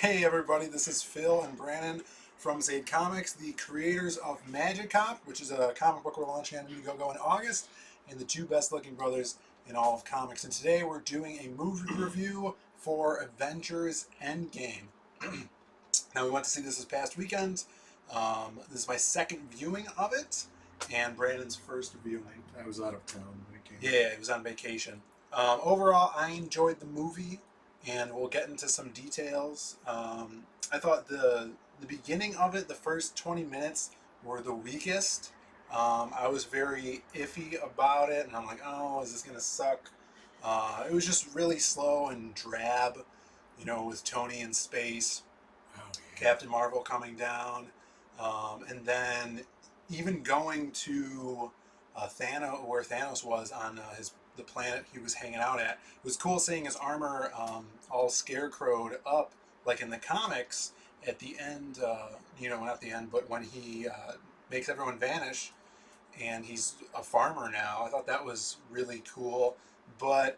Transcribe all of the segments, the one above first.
Hey everybody, this is Phil and Brandon from Zaid Comics, the creators of Magic Cop, which is a comic book we're launching on Indiegogo in August, and the two best looking brothers in all of comics. And today we're doing a movie review for Avengers Endgame. Now we went to see this past weekend. This is my second viewing of it, and Brandon's first viewing. I was out of town weekend. Yeah, he was on vacation. Overall, I enjoyed the movie, and we'll get into some details. I thought the beginning of it, the first 20 minutes, were the weakest. I was very iffy about it, and I'm like, oh, is this gonna suck? It was just really slow and drab, with Tony in space, Oh, yeah. Captain Marvel coming down, and then even going to Thanos, where Thanos was on the planet he was hanging out at. It was cool seeing his armor all scarecrowed up, like in the comics. At the end, not the end, but when he makes everyone vanish, and he's a farmer now. I thought that was really cool. But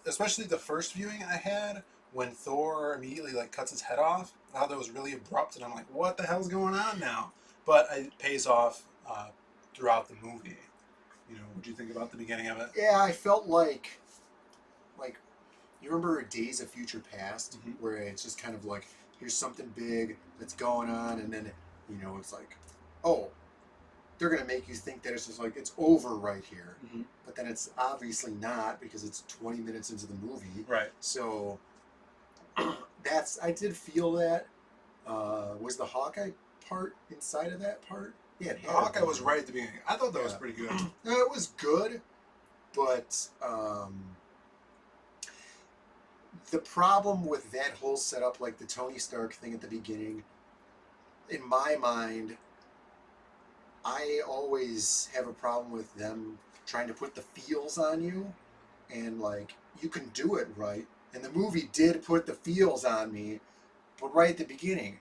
especially the first viewing I had, when Thor immediately cuts his head off, I thought that was really abrupt, and I'm like, what the hell's going on now? But it pays off throughout the movie. What do you think about the beginning of it? Yeah, I felt like you remember Days of Future Past, Mm-hmm. where it's just kind of like here's something big that's going on, and then it's like, oh, they're gonna make you think that it's just like it's over right here, Mm-hmm. but then it's obviously not because it's 20 minutes into the movie. Right. So I did feel that. Was the Hawkeye part inside of that part? Yeah, The Hawkeye was right at the beginning. I thought that was pretty good. No, it was good, but the problem with that whole setup, like the Tony Stark thing at the beginning, in my mind, I always have a problem with them trying to put the feels on you, and you can do it right. And the movie did put the feels on me, but right at the beginning,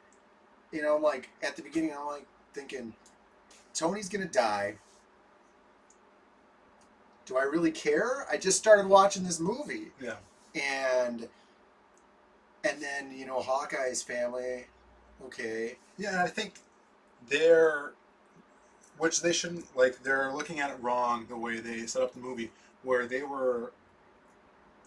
I'm like, at the beginning, I'm like thinking, Tony's gonna die. Do I really care? I just started watching this movie. Yeah. And then, Hawkeye's family, okay. Yeah, I think which they shouldn't, they're looking at it wrong the way they set up the movie, where they were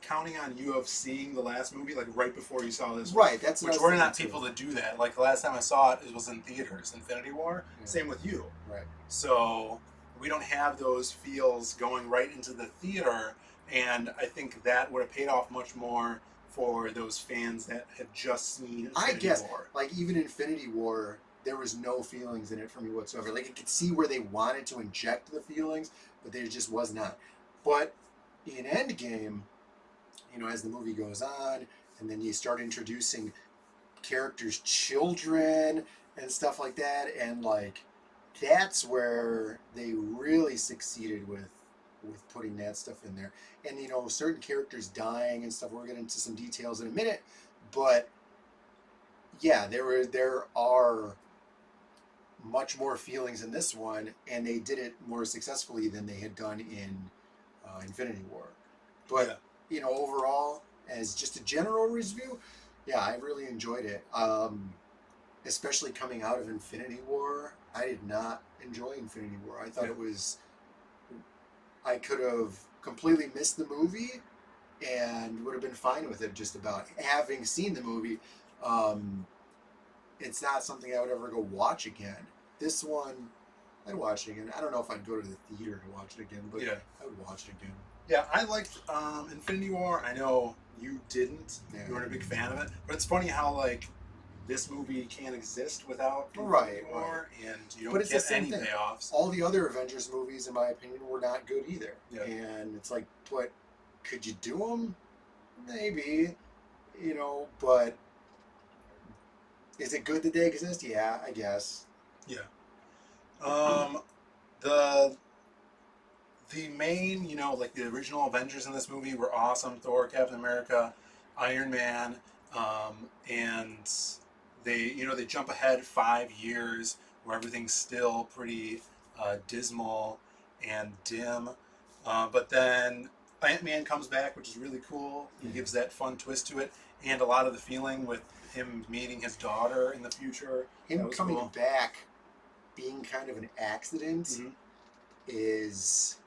counting on you of seeing the last movie, right before you saw this. Right, that's which we're not people to do that. Like, the last time I saw it, it was in theaters, Infinity War. Yeah. Same with you. Right. So we don't have those feels going right into the theater, and I think that would have paid off much more for those fans that had just seen Infinity War. Even Infinity War, there was no feelings in it for me whatsoever. I could see where they wanted to inject the feelings, but there just was not. But in Endgame, as the movie goes on, and then you start introducing characters' children and stuff like that, and that's where they really succeeded with putting that stuff in there. And certain characters dying and stuff. We'll get into some details in a minute, but yeah, there are much more feelings in this one, and they did it more successfully than they had done in Infinity War. But overall, as just a general review, yeah, I really enjoyed it. Especially coming out of Infinity War, I did not enjoy Infinity War. I thought I could have completely missed the movie and would have been fine with it just about. Having seen the movie, it's not something I would ever go watch again. This one, I'd watch it again. I don't know if I'd go to the theater to watch it again, but yeah, I would watch it again. Yeah, I liked Infinity War. I know you didn't. Yeah. You weren't a big fan of it. But it's funny how, this movie can't exist without Infinity War, and you don't get any payoffs. All the other Avengers movies, in my opinion, were not good either. Yeah. And it's like, but could you do them? Maybe. But is it good that they exist? Yeah, I guess. Yeah. The main, the original Avengers in this movie were awesome. Thor, Captain America, Iron Man, and they jump ahead 5 years where everything's still pretty dismal and dim. But then Ant-Man comes back, which is really cool. He Yeah. gives that fun twist to it, and a lot of the feeling with him meeting his daughter in the future. That Him was coming cool. back, being kind of an accident, Hmm. is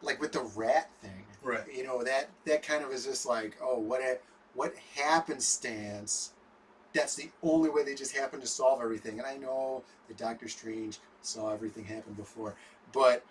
like with the rat thing. Right. You know, that kind of is just like, oh, what happenstance. That's the only way they just happen to solve everything. And I know that Doctor Strange saw everything happen before, but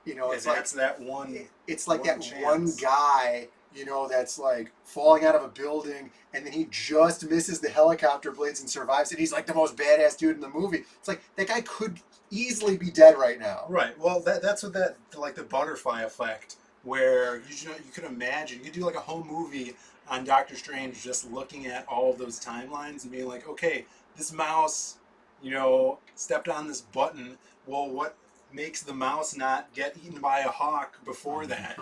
you know, And that's that one it's like one that one chance. guy, you know, that's like falling out of a building and then he just misses the helicopter blades and survives it. He's like the most badass dude in the movie. It's like that guy could easily be dead right now. Right. Well, that's what that like the butterfly effect, where you could imagine you could do like a whole movie on Doctor Strange just looking at all of those timelines and being like, okay, this mouse, stepped on this button. Well, what makes the mouse not get eaten by a hawk before that?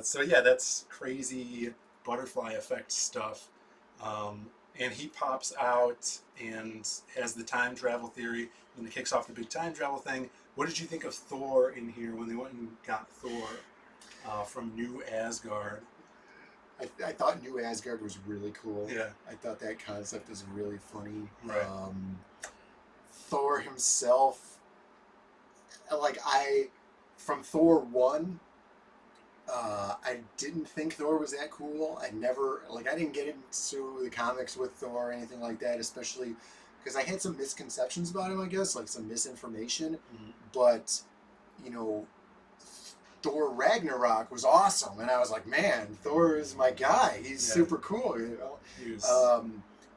So yeah, that's crazy butterfly effect stuff. Um, and he pops out and has the time travel theory and it kicks off the big time travel thing. What did you think of Thor in here when they went and got Thor from New Asgard? I thought New Asgard was really cool. Yeah. I thought that concept was really funny. Right. Thor himself, like from Thor 1, I didn't think Thor was that cool. I didn't get into the comics with Thor or anything like that, especially because I had some misconceptions about him, I guess, like some misinformation. Mm-hmm. But, you know, Thor Ragnarok was awesome. And I was like, man, Thor is my guy. He's super cool, you know.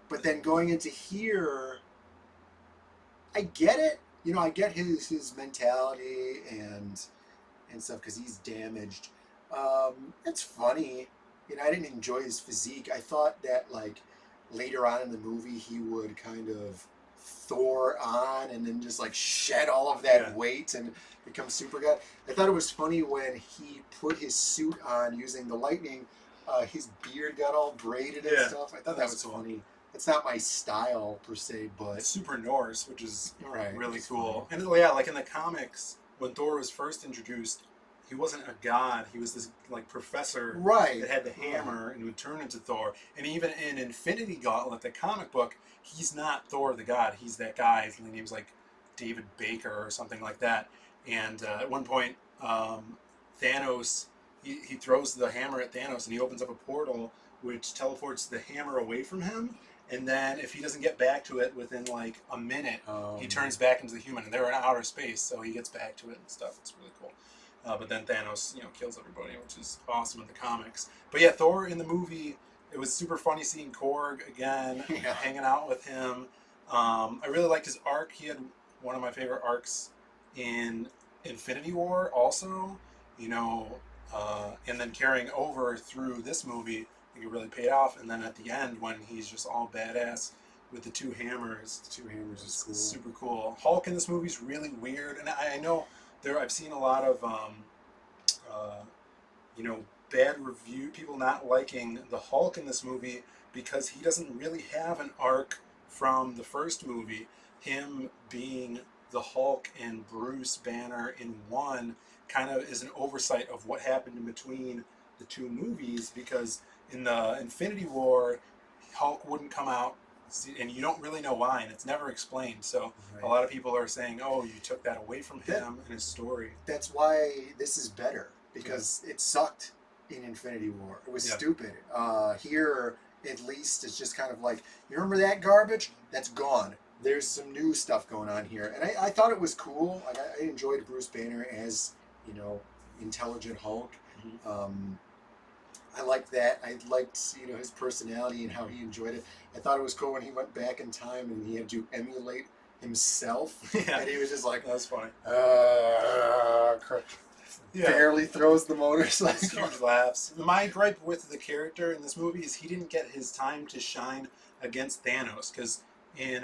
But then going into here, I get it. You know, I get his mentality and stuff because he's damaged. It's funny. You know, I didn't enjoy his physique. I thought that like later on in the movie he would kind of Thor on and then just like shed all of that weight and become super god. I thought it was funny when he put his suit on using the lightning. His beard got all braided and stuff. I thought that was funny. It's not my style per se, but it's super Norse, which is really cool. Funny. And yeah, like in the comics, when Thor was first introduced, he wasn't a god. He was this like professor that had the hammer and would turn into Thor. And even in Infinity Gauntlet, the comic book, he's not Thor the god. He's that guy. His name's like David Baker or something like that. And at one point, Thanos, he throws the hammer at Thanos and he opens up a portal which teleports the hammer away from him. And then if he doesn't get back to it within like a minute, he turns back into the human. And they're in outer space, so he gets back to it and stuff. It's really cool. But then Thanos, kills everybody, which is awesome in the comics. But yeah, Thor in the movie, it was super funny seeing Korg again, hanging out with him. I really liked his arc. He had one of my favorite arcs in Infinity War, also. And then carrying over through this movie, I think it really paid off. And then at the end, when he's just all badass with the two hammers, is cool. Super cool. Hulk in this movie is really weird, and I know I've seen a lot of bad review, people not liking the Hulk in this movie because he doesn't really have an arc from the first movie. Him being the Hulk and Bruce Banner in one kind of is an oversight of what happened in between the two movies, because in the Infinity War, Hulk wouldn't come out, and you don't really know why, and it's never explained. So a lot of people are saying, "Oh, you took that away from him and his story." That's why this is better, because it sucked in Infinity War. It was stupid. Here, at least, it's just kind of like, you remember that garbage? That's gone. There's some new stuff going on here, and I thought it was cool. Like, I enjoyed Bruce Banner as intelligent Hulk. Mm-hmm. I liked that. I liked his personality and how he enjoyed it. I thought it was cool when he went back in time and he had to emulate himself, and he was just like, "That's funny." Barely throws the motorcycle. Huge laughs. My gripe with the character in this movie is he didn't get his time to shine against Thanos, because in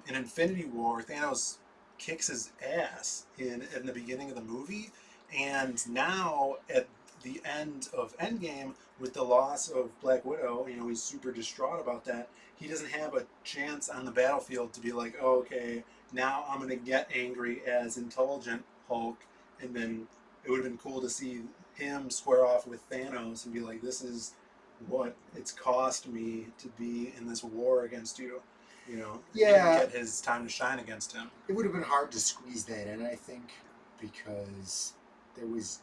Infinity War, Thanos kicks his ass in the beginning of the movie, and now at the end of Endgame, with the loss of Black Widow, he's super distraught about that. He doesn't have a chance on the battlefield to be like, oh, okay, now I'm going to get angry as intelligent Hulk and then it would have been cool to see him square off with Thanos and be like, "This is what it's cost me to be in this war against you." You know, he didn't Yeah, get his time to shine against him. it would have been hard to squeeze that in, I think, because there was.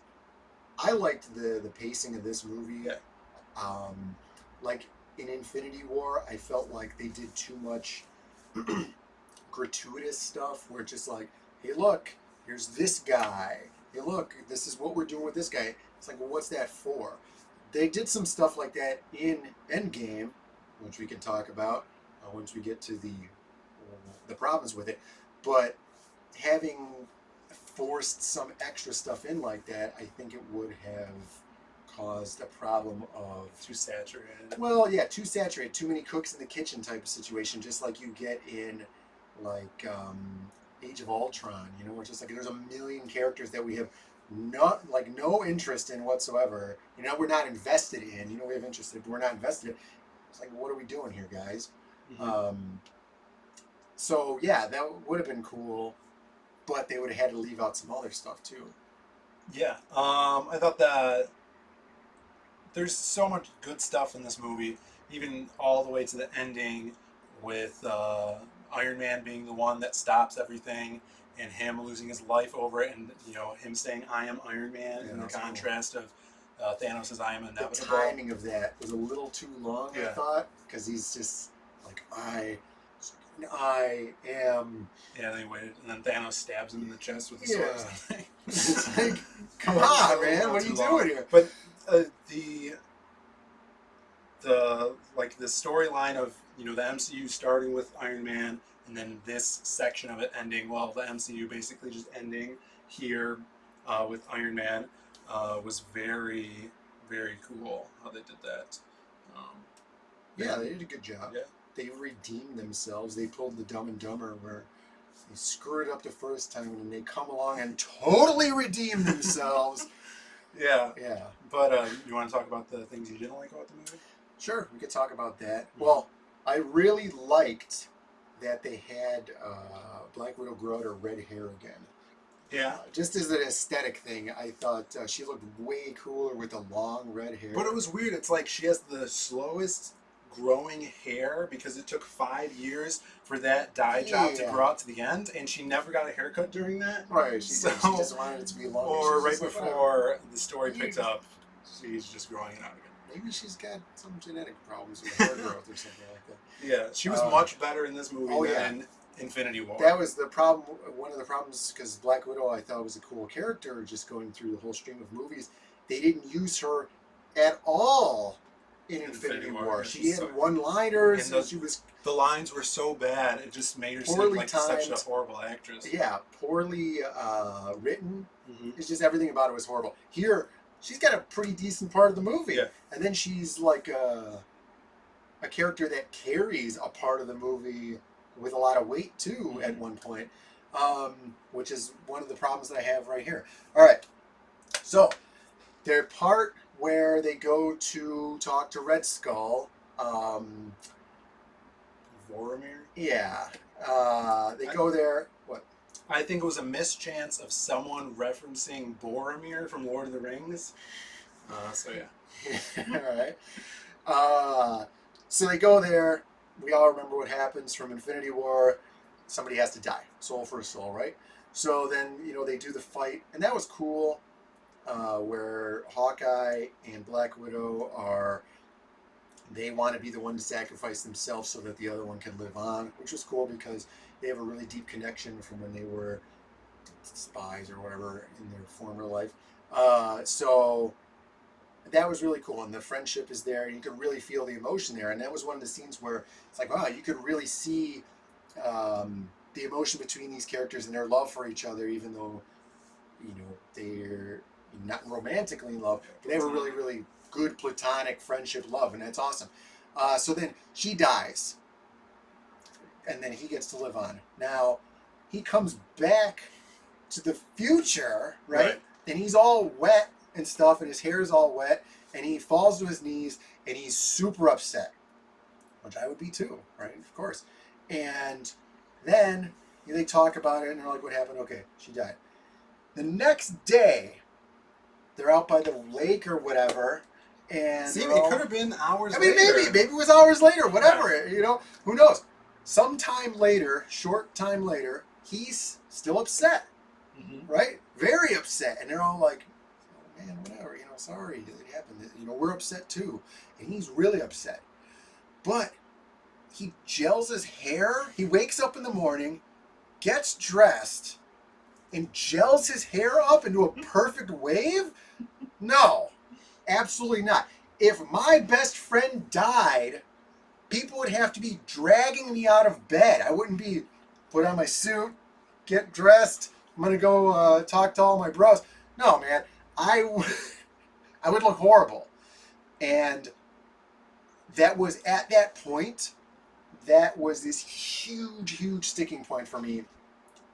I liked the pacing of this movie. Yeah. Um, like in Infinity War, I felt like they did too much gratuitous stuff where it's just like, hey, look, here's this guy. Hey, look, this is what we're doing with this guy. It's like, well, what's that for? They did some stuff like that in Endgame, which we can talk about once we get to the problems with it. But having forced some extra stuff in like that, I think it would have caused a problem of Too saturated. well, yeah, too saturated, too many cooks in the kitchen type of situation, just like you get in like Age of Ultron. You know, where it's just like there's a million characters that we have not like no interest in whatsoever. You know, we're not invested in. You know, we have interest in, but we're not invested in. It's like, what are we doing here, guys? Mm-hmm. So yeah, that would have been cool, but they would have had to leave out some other stuff too. Yeah. I thought that there's so much good stuff in this movie, even all the way to the ending with Iron Man being the one that stops everything and him losing his life over it, and you know him saying "I am Iron Man" in the that's cool. contrast of Thanos says "I am The inevitable." timing of that was a little too long, I Yeah. thought, because he's just like I am. Yeah, they waited, and then Thanos stabs him in the chest with a Yeah. sword or something. It's like, come on, man, what are you doing here? But the like the storyline of the MCU starting with Iron Man and then this section of it ending, well, the MCU basically just ending here with Iron Man was very, very cool how they did that. Yeah, they did a good job. Yeah. They redeemed themselves. They pulled the Dumb and Dumber where they screwed it up the first time and then they come along and totally redeem themselves. Yeah. Yeah. But you want to talk about the things you didn't like about the movie? Sure, we could talk about that. Mm-hmm. Well, I really liked that they had Black Widow grow out her red hair again. Yeah. Just as an aesthetic thing, I thought she looked way cooler with the long red hair. But it was weird. It's like she has the slowest growing hair because it took 5 years for that dye job to grow out to the end, and she never got a haircut during that. Right, she just wanted it to be longer. Or right before the story picked up, she's just growing it out again. Maybe she's got some genetic problems with hair growth or something like that. Yeah, she was much better in this movie than Infinity War. That was the problem. One of the problems, because Black Widow I thought was a cool character, just going through the whole stream of movies, they didn't use her at all in Infinity War. She had one-liners, and she was... The lines were so bad, it just made her seem like such a horrible actress. Yeah, poorly written. Mm-hmm. It's just everything about it was horrible. Here, she's got a pretty decent part of the movie. Yeah. And then she's like a character that carries a part of the movie with a lot of weight, too, at one point, which is one of the problems that I have right here. All right. So, their part where they go to talk to Red Skull... Boromir? Yeah. They go there. What? I think it was a mischance of someone referencing Boromir from Lord of the Rings. So yeah. All right. So they go there. We all remember what happens from Infinity War. Somebody has to die. Soul for a soul, right? So then, they do the fight. And that was cool. Where Hawkeye and Black Widow they want to be the one to sacrifice themselves so that the other one can live on, which was cool because they have a really deep connection from when they were spies or whatever in their former life. So that was really cool, and the friendship is there, and you could really feel the emotion there. And that was one of the scenes where it's like, wow, you could really see the emotion between these characters and their love for each other, even though they're not romantically in love, but they have a really, really good platonic friendship love, and that's awesome. So then she dies, and then he gets to live on. Now, he comes back to the future, right? And he's all wet and stuff, and his hair is all wet, and he falls to his knees, and he's super upset, which I would be too, right? Of course. And then they talk about it, and they're like, what happened? Okay, she died. The next day, they're out by the lake or whatever, and See, they're it all- could have been hours I mean, later. maybe it was hours later, whatever. You know, who knows? Sometime later, short time later, he's still upset, right? Very upset, and they're all like, "Oh man, whatever. You know, sorry it happened. You know, we're upset too." And he's really upset, but he gels his hair. He wakes up in the morning, gets dressed, and gels his hair up into a perfect wave? No, absolutely not. If my best friend died, people would have to be dragging me out of bed. I wouldn't be put on my suit, get dressed. I'm gonna go talk to all my bros. No, man, I would look horrible. And that was at that point. That was this huge sticking point for me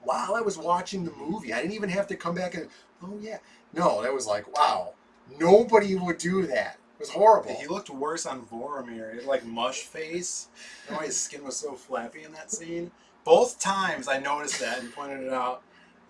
while I was watching the movie. I didn't even have to come back and, oh yeah. No, that was like, wow. Nobody would do that. It was horrible. He looked worse on Voromir. He had like mush face. You know, his skin was so flappy in that scene. Both times I noticed that and pointed it out.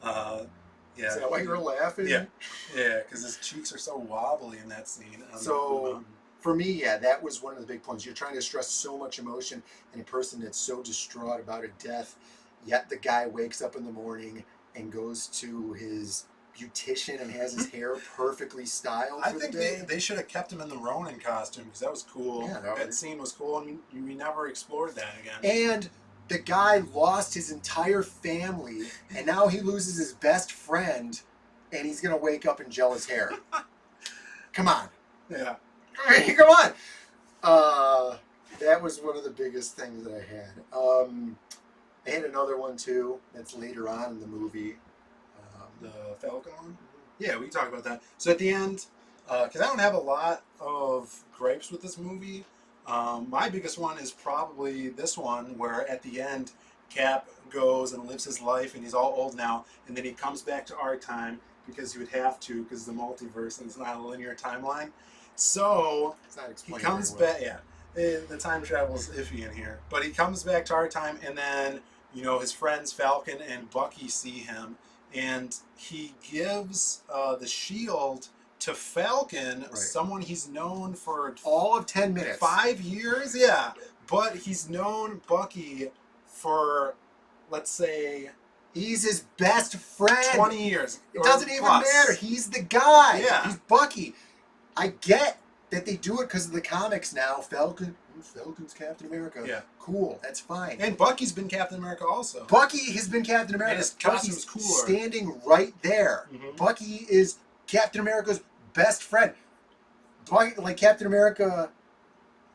Yeah. Is that why you were laughing? Yeah, because his cheeks are so wobbly in that scene. So for me, yeah, that was one of the big points. You're trying to stress so much emotion in a person that's so distraught about a death, yet the guy wakes up in the morning and goes to his beautician and has his hair perfectly styled. I think they should have kept him in the Ronin costume because that was cool. Yeah, that scene was cool, and we never explored that again. And the guy lost his entire family, and now he loses his best friend, and he's gonna wake up and gel his hair. Come on. Yeah. Come on. That was one of the biggest things that I had. I had another one too. That's later on in the movie. The Falcon one? Yeah, we can talk about that. So at the end, because I don't have a lot of gripes with this movie, my biggest one is probably this one, where at the end, Cap goes and lives his life, and he's all old now, and then he comes back to our time because he would have to, because the multiverse and it's not a linear timeline. So he comes back. Yeah, the time travel is iffy in here, but he comes back to our time, and then his friends Falcon and Bucky see him. And he gives the shield to Falcon, someone he's known for all of 10 minutes. 5 years, yeah. But he's known Bucky for, let's say... He's his best friend. 20 years. It doesn't even matter. He's the guy. Yeah. He's Bucky. I get that they do it because of the comics now. Falcon's Captain America. Yeah. Cool. That's fine. And Bucky's been Captain America also. Bucky has been Captain America. And his costume's cooler. Standing right there. Mm-hmm. Bucky is Captain America's best friend. Bucky, like Captain America,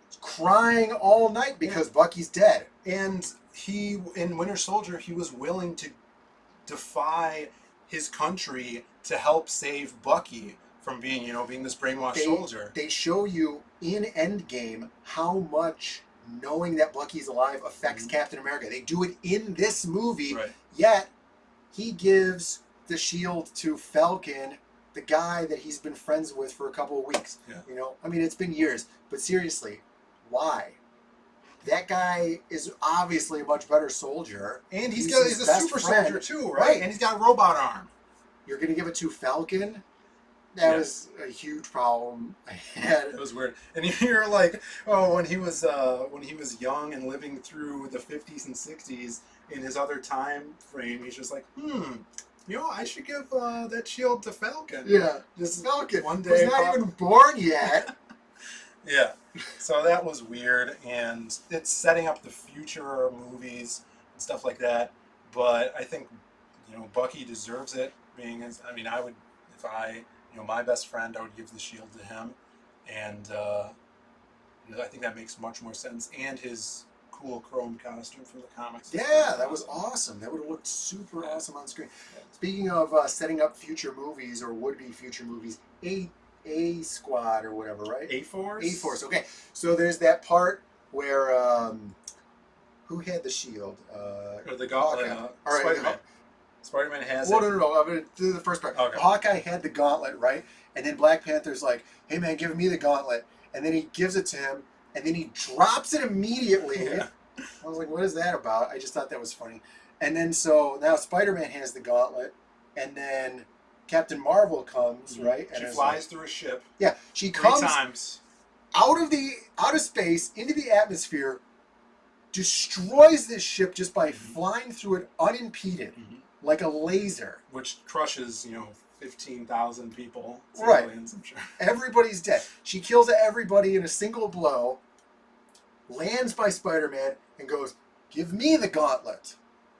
is crying all night because Bucky's dead. And he, in Winter Soldier, he was willing to defy his country to help save Bucky from being this brainwashed soldier. They show you in Endgame how much knowing that Bucky's alive affects Captain America. They do it in this movie, yet he gives the shield to Falcon, the guy that he's been friends with for a couple of weeks. Yeah. I mean, it's been years, but seriously, why? That guy is obviously a much better soldier. And he's a super soldier too, right? And he's got a robot arm. You're going to give it to Falcon? That was a huge problem I had. It was weird. And you're like, oh, when he was young and living through the 50s and 60s in his other time frame, he's just like, I should give that shield to Falcon. Yeah, just Falcon. One day, he's not even born yet. Yeah. So that was weird, and it's setting up the future movies and stuff like that. But I think, Bucky deserves it. I would, if I. My best friend, I would give the shield to him, and I think that makes much more sense. And his cool chrome costume from the comics. Yeah, that was awesome. That would have looked super awesome on screen. Yeah. Speaking of setting up future movies or would-be future movies, A Squad or whatever, right? A-Force? A-Force, okay. So there's that part where, who had the shield? Or the gauntlet. Spider-Man. Spider-Man has it. No. I'm going to do the first part. Okay. Hawkeye had the gauntlet, right? And then Black Panther's like, hey, man, give me the gauntlet. And then he gives it to him, and then he drops it immediately. Yeah. I was like, what is that about? I just thought that was funny. And then so now Spider-Man has the gauntlet, and then Captain Marvel comes, right? She And is flies like, through a ship yeah, she 3 comes times. out of space into the atmosphere, destroys this ship just by flying through it unimpeded, like a laser. Which crushes, 15,000 people, Right. civilians, I'm sure. Everybody's dead. She kills everybody in a single blow, lands by Spider-Man, and goes, "Give me the gauntlet."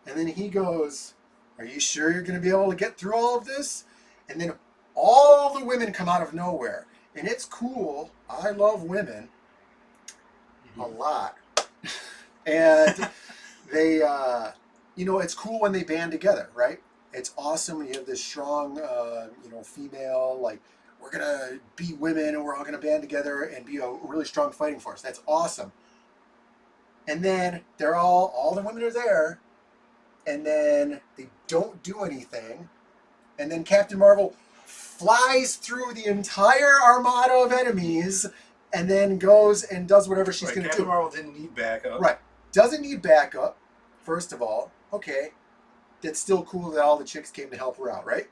And then he goes, "Are you sure you're going to be able to get through all of this?" And then all the women come out of nowhere. And it's cool. I love women a lot. And they, it's cool when they band together, right? It's awesome when you have this strong, female, like, we're going to be women and we're all going to band together and be a really strong fighting force. That's awesome. And then all the women are there, and then they don't do anything. And then Captain Marvel flies through the entire armada of enemies and then goes and does whatever she's going to do. Captain Marvel didn't need backup. Right. Doesn't need backup, first of all. Okay. That's still cool that all the chicks came to help her out, right?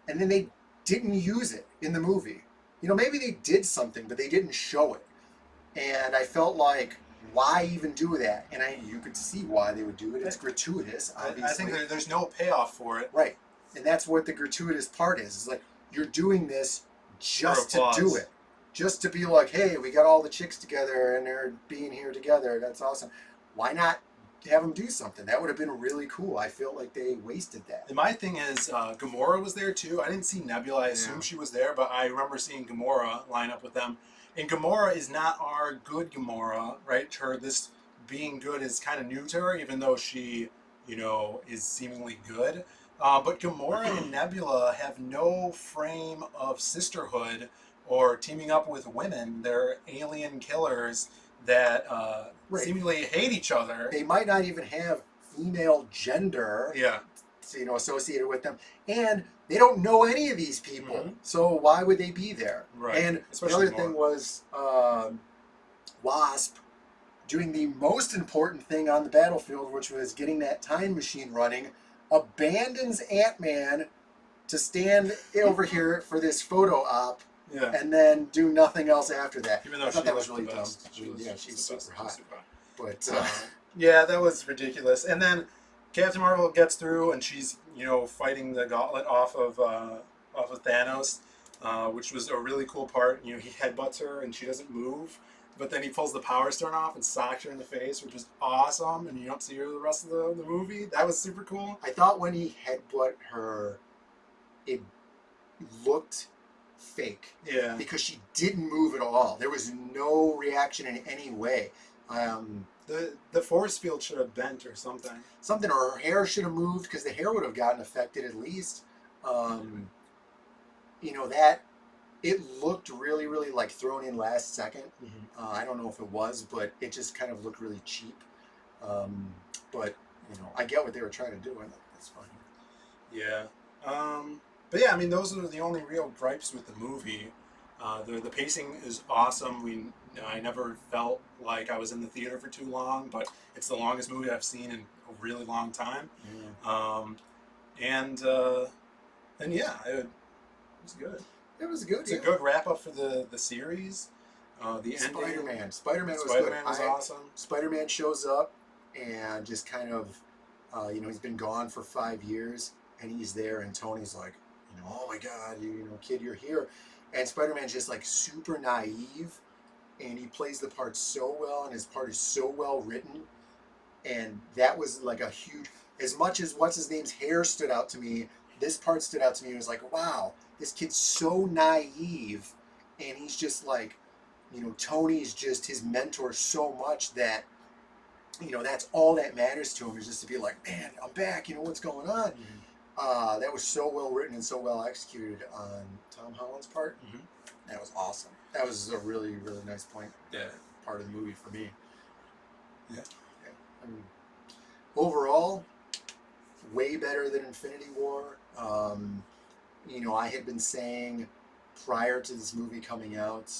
And then they didn't use it in the movie. Maybe they did something, but they didn't show it. And I felt like, why even do that? And you could see why they would do it. It's gratuitous, obviously. I think there's no payoff for it. Right. And that's what the gratuitous part is. It's like, you're doing this just to do it. Just to be like, hey, we got all the chicks together and they're being here together. That's awesome. Why not have them do something? That would have been really cool. I feel like they wasted that. And my thing is, Gamora was there too. I didn't see Nebula. I assume she was there, but I remember seeing Gamora line up with them. And Gamora is not our good Gamora, right? This being good is kind of new to her, even though she, is seemingly good. But Gamora and Nebula have no frame of sisterhood or teaming up with women. They're alien killers that seemingly hate each other. They might not even have female gender. Yeah. Associated with them, and they don't know any of these people. So why would they be there? Right. And Especially the other thing was Wasp doing the most important thing on the battlefield, which was getting that time machine running, abandons Ant-Man to stand over here for this photo op. Yeah. And then do nothing else after that. Even though I thought that was really dumb. She's super hot. But yeah, that was ridiculous. And then Captain Marvel gets through, and she's fighting the gauntlet off of Thanos, which was a really cool part. He headbutts her, and she doesn't move, but then he pulls the Power Stone off and socks her in the face, which was awesome. And you don't see her the rest of the movie. That was super cool. I thought when he headbutt her, it looked fake. Yeah. Because she didn't move at all. There was no reaction in any way. The force field should have bent or something. Or her hair should have moved, because the hair would have gotten affected at least. That it looked really, really like thrown in last second. I don't know if it was, but it just kind of looked really cheap. But I get what they were trying to do. I thought that's fine. Yeah. But yeah, I mean, those are the only real gripes with the movie. The pacing is awesome. I never felt like I was in the theater for too long, but it's the longest movie I've seen in a really long time. And yeah, it was good. It was good. It's a good wrap up for the series. The Spider-Man. Spider-Man was good. Spider-Man was awesome. Spider-Man shows up and just kind of, he's been gone for 5 years, and he's there, and Tony's like, oh my God, kid, you're here. And Spider-Man's just like super naive, and he plays the part so well, and his part is so well written. And that was like a huge, as much as what's his name's hair stood out to me, this part stood out to me. It was like, wow, this kid's so naive, and he's just like, Tony's just his mentor so much that, that's all that matters to him, is just to be like, man, I'm back, what's going on? That was so well written and so well executed on Tom Holland's part. That was awesome. That was a really, really nice point. Part of the movie for me. Yeah. I mean, overall, way better than Infinity War. I had been saying prior to this movie coming out,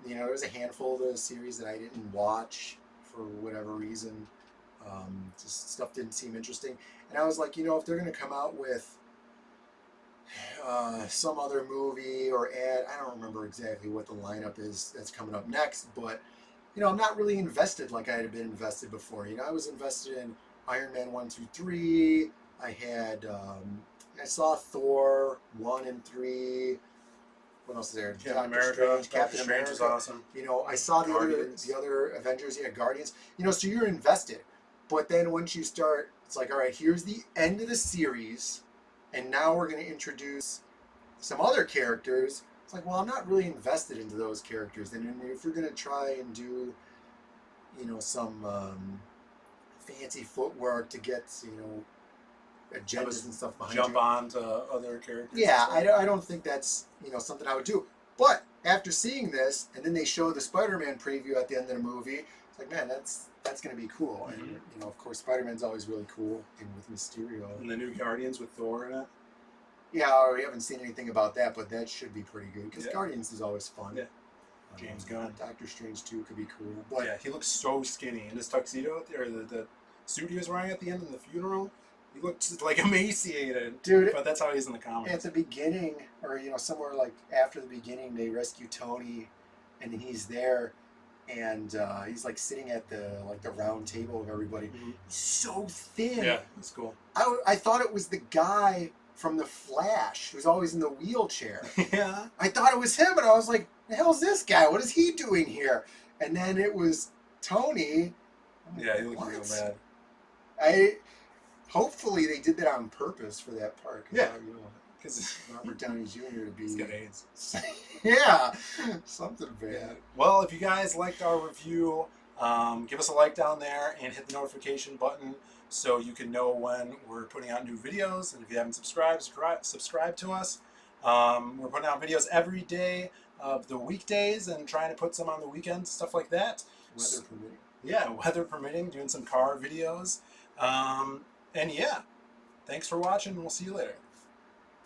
there was a handful of the series that I didn't watch for whatever reason. Just stuff didn't seem interesting. And I was like, if they're going to come out with some other movie or ad. I don't remember exactly what the lineup is that's coming up next, but I'm not really invested like I had been invested before. I was invested in Iron Man 1, 2, 3. I had I saw Thor 1 and 3. What else is there? Captain America. Captain Strange America. is awesome. I saw Guardians. the other Avengers. Yeah, Guardians. So you're invested, but then once you start, it's like, all right, here's the end of the series, and now we're going to introduce some other characters. It's like, well, I'm not really invested into those characters. And if you're going to try and do, some fancy footwork to get, agendas and stuff behind Jump you. on to other characters. Yeah, I don't think that's something I would do. But after seeing this, and then they show the Spider-Man preview at the end of the movie, it's like, man, that's going to be cool. Mm-hmm. And of course, Spider-Man's always really cool, and with Mysterio. And the new Guardians with Thor in it. Yeah, we haven't seen anything about that, but that should be pretty good because Yeah. Guardians is always fun. Yeah. James Gunn. Doctor Strange 2 could be cool. But yeah, he looks so skinny in his tuxedo, or the suit he was wearing at the end of the funeral. He looked like emaciated, dude, but that's how he is in the comics. At the beginning, or somewhere like after the beginning, they rescue Tony, and then he's there, and he's like sitting at the round table of everybody. Mm-hmm. He's so thin. Yeah, that's cool. I thought it was the guy from The Flash who's always in the wheelchair. Yeah. I thought it was him, and I was like, "The hell's this guy? What is he doing here?" And then it was Tony. Yeah, he looked real bad. Hopefully they did that on purpose for that part. Yeah. Because Robert Downey Jr. to be. He's got AIDS. Yeah, something bad. Yeah. Well, if you guys liked our review, give us a like down there and hit the notification button so you can know when we're putting out new videos. And if you haven't subscribed, subscribe to us. We're putting out videos every day of the weekdays and trying to put some on the weekends, stuff like that. Weather permitting. Yeah, weather permitting, doing some car videos. And yeah, thanks for watching. We'll see you later.